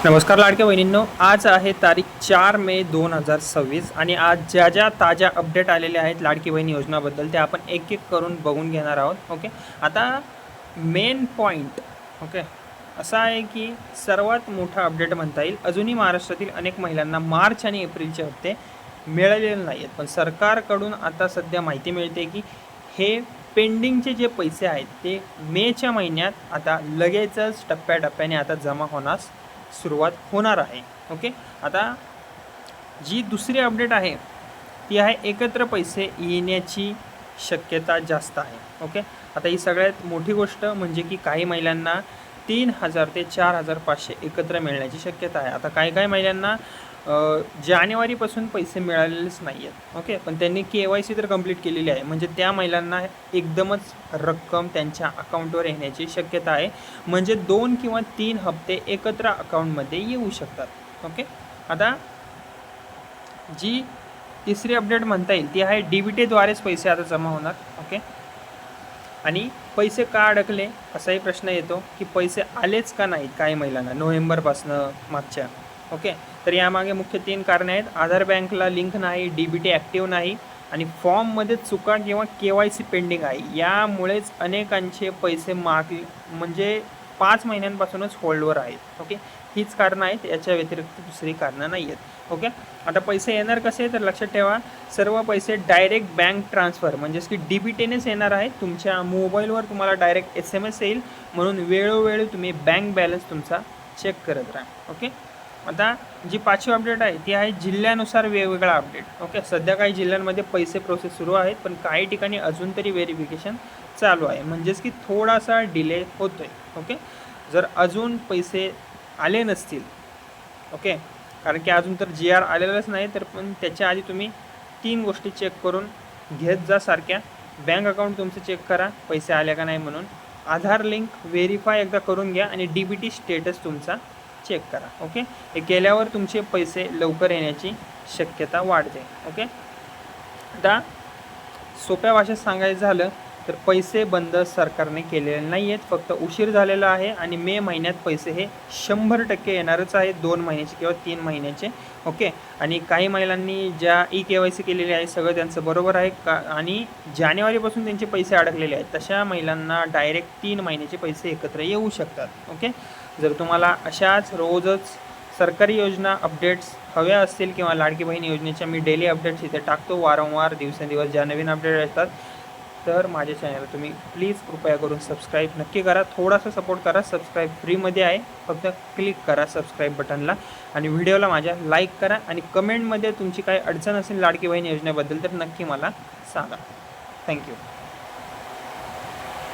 नमस्कार लाडक्या बहिणींनो, आज आहे तारीख 4 मे 2026 आणि आज ज्या ज्या ताज्या अपडेट आलेल्या आहेत लाडकी बहीण योजनाबद्दल ते आपण एक एक करून बघून घेणार आहोत. ओके, आता मेन पॉईंट असा आहे की सर्वात मोठा अपडेट म्हणता येईल, अजूनही महाराष्ट्रातील अनेक महिलांना मार्च आणि एप्रिलचे हप्ते मिळालेले नाही आहेत. पण सरकारकडून आता सध्या माहिती मिळते की हे पेंडिंगचे जे पैसे आहेत ते मेच्या महिन्यात आता लगेचच टप्प्याटप्प्याने आता जमा होण्यास सुरुवात होणार आहे. ओके, आता जी दुसरी अपडेट आहे ती आहे एकत्र पैसे येण्याची शक्यता जास्त आहे. ओके, आता ही सगळ्यात मोठी गोष्ट म्हणजे की काही महिलांना 3,000 ते 4,500 एकत्र मिळण्याची शक्यता आहे. आता काही महिलांना जानेवारीपासून पैसे मिळालेलेच नाही आहेत. ओके, पण त्यांनी KYC तर कंप्लीट केलेली आहे, म्हणजे त्या महिलांना एकदमच रक्कम त्यांच्या अकाउंटवर येण्याची शक्यता आहे. म्हणजे 2 किंवा 3 हप्ते एकत्र अकाउंटमध्ये येऊ शकतात. ओके, आता जी तिसरी अपडेट म्हणता येईल ती आहे DBTद्वारेच पैसे आता जमा होणार. ओके, आणि पैसे का अडकले असाही प्रश्न येतो की पैसे आलेच का नाहीत काही महिलांना नोव्हेंबरपासनं मागच्या. ओके, तर यामागे मुख्य 3 कारणे आहेत. आधार बँकला लिंक नाही, DBT ॲक्टिव्ह नाही आणि फॉर्ममध्ये चुका किंवा KYC पेंडिंग आहे. यामुळेच अनेकांचे पैसे म्हणजे 5 महिन्यांपासूनच होल्डवर आहेत. ओके, हीच कारणं आहेत, याच्या व्यतिरिक्त दुसरी कारणं नाही आहेत. ओके, आता पैसे येणार कसे तर लक्षात ठेवा, सर्व पैसे डायरेक्ट बँक ट्रान्सफर म्हणजेच की DBTनेच येणार आहे. तुमच्या मोबाईलवर तुम्हाला डायरेक्ट SMS येईल, म्हणून वेळोवेळी तुम्ही बँक बॅलन्स तुमचा चेक करत राहा. ओके, आता जी 5वी अपडेट आहे ती आहे जिल्ह्यानुसार वेगवेगळा अपडेट. ओके, सध्या काही जिल्ह्यांमध्ये पैसे प्रोसेस सुरू आहेत, पण काही ठिकाणी अजून तरी व्हेरिफिकेशन चालू आहे, म्हणजेच की थोडासा डिले होतो आहे. ओके, जर अजून पैसे आले नसतील, ओके, कारण की अजून तर GR आलेलंच नाही, तर पण त्याच्या आधी तुम्ही 3 गोष्टी चेक करून घेत जा सारख्या. बँक अकाउंट तुमचं चेक करा पैसे आले का नाही म्हणून, आधार लिंक व्हेरीफाय एकदा करून घ्या आणि DBT स्टेटस तुमचा चेक करा. ओके, हे केल्यावर तुमचे पैसे लवकर येण्याची शक्यता वाढते. ओके, आता सोप्या भाषेत सांगायचं झालं तर पैसे बंद सरकारने केलेले नाही आहेत, फक्त उशीर झालेला आहे आणि मे महिन्यात पैसे हे 100% येणारच आहेत, 2 महिन्याचे किंवा 3 महिन्याचे. ओके, आणि काही महिलांनी ज्या KYC केलेली आहे सगळं त्यांचं बरोबर आहे का, आणि जानेवारीपासून त्यांचे पैसे अडकलेले आहेत, तशा महिलांना डायरेक्ट 3 महिन्याचे पैसे एकत्र येऊ शकतात. ओके, जर तुम्हाला अशाच रोजच सरकारी योजना अपडेट्स हव्या असतील किंवा लाडकी बहीण योजनेच्या मी डेली अपडेट्स इथे टाकतो वारंवार, दिवसेंदिवस ज्या नवीन अपडेट येतात, तर माझ्या चॅनलला तुम्ही प्लीज कृपया करून सबस्क्राईब नक्की करा. थोडासा सपोर्ट करा, सबस्क्राईब फ्रीमध्ये आहे, फक्त क्लिक करा सबस्क्राईब बटनला आणि व्हिडिओला माझ्या लाईक करा आणि कमेंटमध्ये तुमची काही अडचण असेल लाडकी बहीण योजनेबद्दल तर नक्की मला सांगा. थँक्यू.